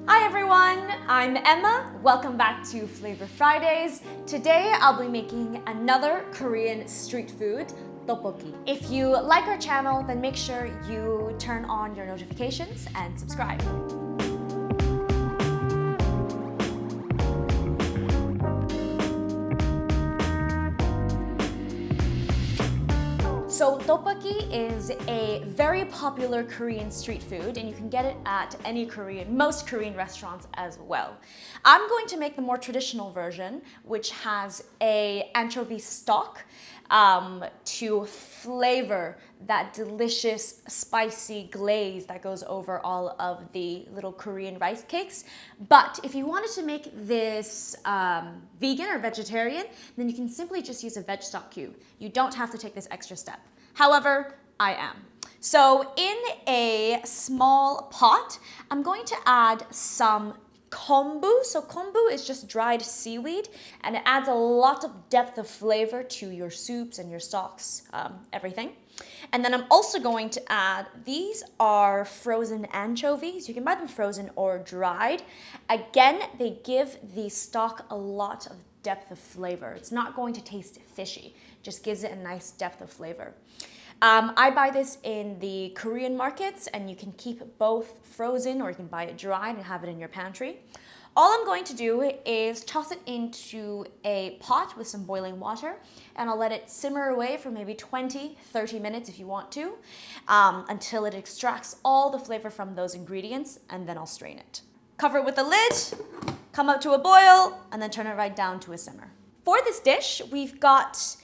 Hi everyone, I'm Emma. Welcome back to Flavour Fridays. Today I'll be making another Korean street food, tteokbokki. If you like our channel, then make sure you turn on your notifications and subscribe. So tteokbokki is a very popular Korean street food, and you can get it at most Korean restaurants as well. I'm going to make the more traditional version, which has a anchovy stock to flavor that delicious spicy glaze that goes over all of the little Korean rice cakes. But if you wanted to make this vegan or vegetarian, then you can simply just use a veg stock cube. You don't have to take this extra step. However, I am. So in a small pot, I'm going to add some kombu. So kombu is just dried seaweed, and it adds a lot of depth of flavor to your soups and your stocks, everything. And then I'm also going to add, these are frozen anchovies. You can buy them frozen or dried. Again, they give the stock a lot of depth of flavor. It's not going to taste fishy, just gives it a nice depth of flavor. I buy this in the Korean markets, and you can keep both frozen or you can buy it dried and have it in your pantry. All I'm going to do is toss it into a pot with some boiling water, and I'll let it simmer away for maybe 20-30 minutes if you want to, until it extracts all the flavor from those ingredients, and then I'll strain it. Cover it with a lid, come up to a boil, and then turn it right down to a simmer. For this dish, we've got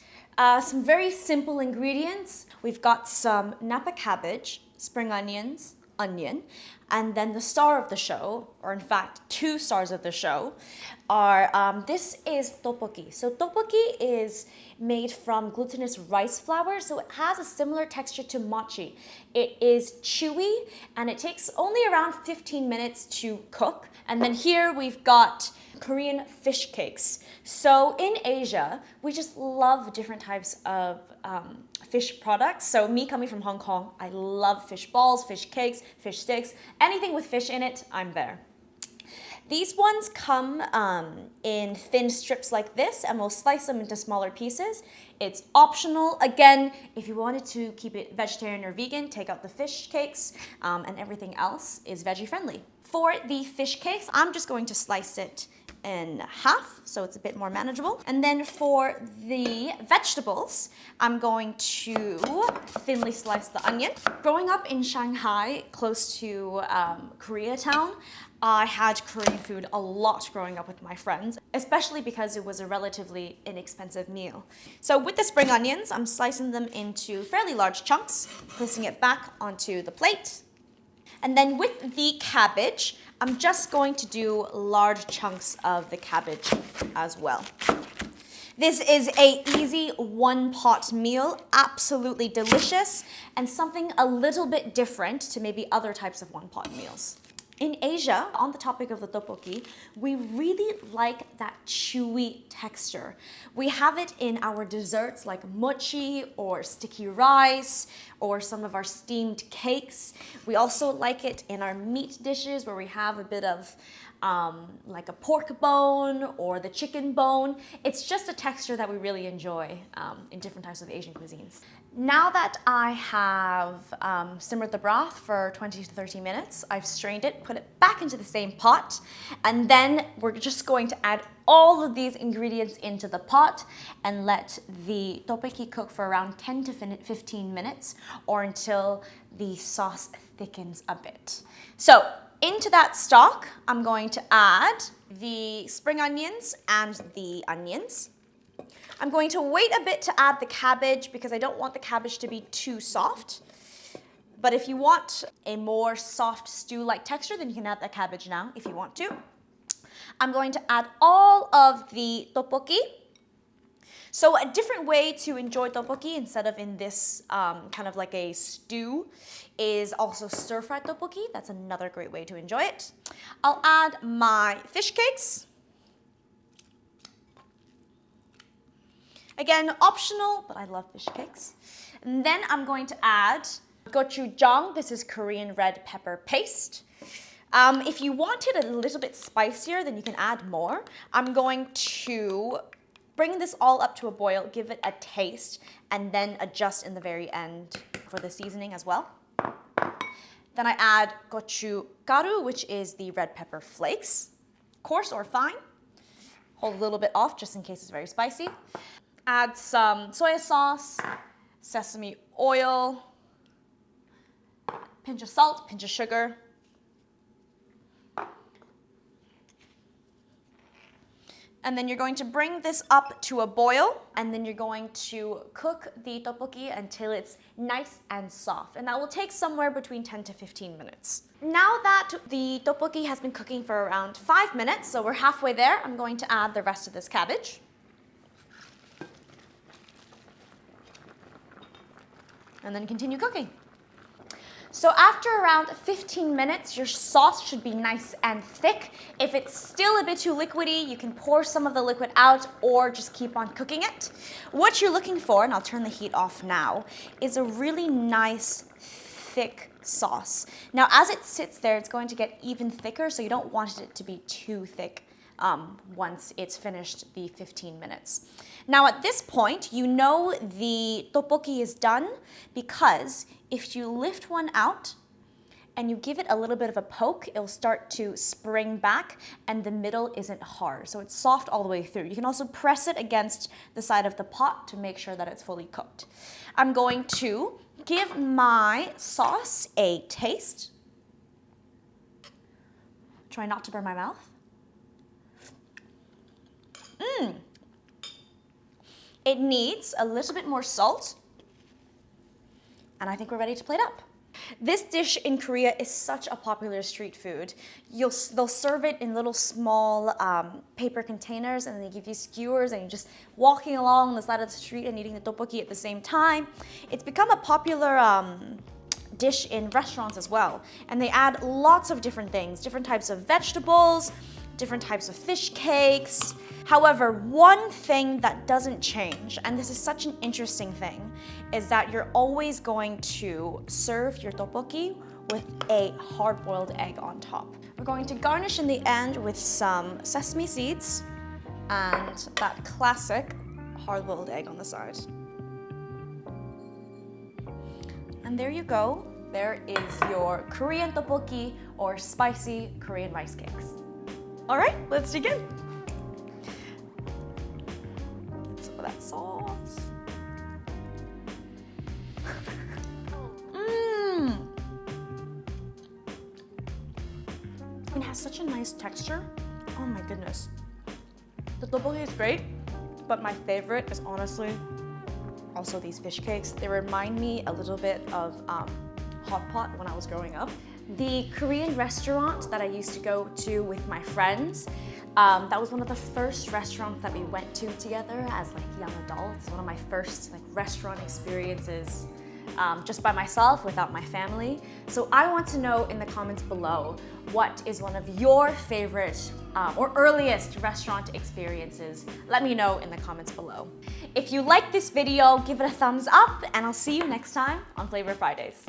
some very simple ingredients. We've got some Napa cabbage, spring onions, onion, and then the star of the show, or in fact, two stars of the show, are, this is tteokbokki. So tteokbokki is made from glutinous rice flour, so it has a similar texture to mochi. It is chewy, and it takes only around 15 minutes to cook. And then here we've got Korean fish cakes. So in Asia, we just love different types of fish products. So me coming from Hong Kong, I love fish balls, fish cakes, fish sticks, anything with fish in it, I'm there. These ones come in thin strips like this, and we'll slice them into smaller pieces. It's optional. Again, if you wanted to keep it vegetarian or vegan, take out the fish cakes, and everything else is veggie friendly. For the fish cakes, I'm just going to slice it in half, so it's a bit more manageable. And then for the vegetables, I'm going to thinly slice the onion. Growing up in Shanghai, close to Koreatown, I had Korean food a lot growing up with my friends, especially because it was a relatively inexpensive meal. So with the spring onions, I'm slicing them into fairly large chunks, placing it back onto the plate. And then with the cabbage, I'm just going to do large chunks of the cabbage as well. This is an easy one-pot meal, absolutely delicious, and something a little bit different to maybe other types of one-pot meals. In Asia, on the topic of the tteokbokki, we really like that chewy texture. We have it in our desserts like mochi or sticky rice or some of our steamed cakes. We also like it in our meat dishes where we have a bit of like a pork bone or the chicken bone. It's just a texture that we really enjoy in different types of Asian cuisines. Now that I have simmered the broth for 20 to 30 minutes, I've strained it, put it back into the same pot, and then we're just going to add all of these ingredients into the pot and let the tteokbokki cook for around 10 to 15 minutes or until the sauce thickens a bit. So into that stock, I'm going to add the spring onions and the onions. I'm going to wait a bit to add the cabbage because I don't want the cabbage to be too soft. But if you want a more soft stew-like texture, then you can add the cabbage now if you want to. I'm going to add all of the tteokbokki. So a different way to enjoy tteokbokki instead of in this kind of like a stew is also stir-fried tteokbokki. That's another great way to enjoy it. I'll add my fish cakes. Again, optional, but I love fish cakes. And then I'm going to add gochujang. This is Korean red pepper paste. If you want it a little bit spicier, then you can add more. I'm going to bring this all up to a boil, give it a taste, and then adjust in the very end for the seasoning as well. Then I add gochujang, which is the red pepper flakes, coarse or fine. Hold a little bit off just in case it's very spicy. Add some soy sauce, sesame oil, pinch of salt, pinch of sugar. And then you're going to bring this up to a boil, and then you're going to cook the tteokbokki until it's nice and soft. And that will take somewhere between 10 to 15 minutes. Now that the tteokbokki has been cooking for around 5 minutes, so we're halfway there, I'm going to add the rest of this cabbage. And then continue cooking. So after around 15 minutes, your sauce should be nice and thick. If it's still a bit too liquidy, you can pour some of the liquid out or just keep on cooking it. What you're looking for, and I'll turn the heat off now, is a really nice, thick sauce. Now, as it sits there, it's going to get even thicker, so you don't want it to be too thick once it's finished the 15 minutes. Now at this point, you know the tteokbokki is done because if you lift one out and you give it a little bit of a poke, it'll start to spring back and the middle isn't hard. So it's soft all the way through. You can also press it against the side of the pot to make sure that it's fully cooked. I'm going to give my sauce a taste. Try not to burn my mouth. It needs a little bit more salt, and I think we're ready to plate up. This dish in Korea is such a popular street food. They'll serve it in little small paper containers, and they give you skewers, and you're just walking along the side of the street and eating the tteokbokki at the same time. It's become a popular dish in restaurants as well, and they add lots of different things, different types of vegetables, different types of fish cakes. However, one thing that doesn't change, and this is such an interesting thing, is that you're always going to serve your tteokbokki with a hard-boiled egg on top. We're going to garnish in the end with some sesame seeds and that classic hard-boiled egg on the side. And there you go. There is your Korean tteokbokki or spicy Korean rice cakes. All right, let's dig in. Get some of that sauce. It has such a nice texture. Oh my goodness. The tteokbokki is great, but my favorite is honestly also these fish cakes. They remind me a little bit of hot pot when I was growing up. The Korean restaurant that I used to go to with my friends, that was one of the first restaurants that we went to together as like young adults. One of my first like restaurant experiences just by myself without my family. So I want to know in the comments below, what is one of your favorite or earliest restaurant experiences? Let me know in the comments below. If you like this video, give it a thumbs up, and I'll see you next time on Flavour Fridays.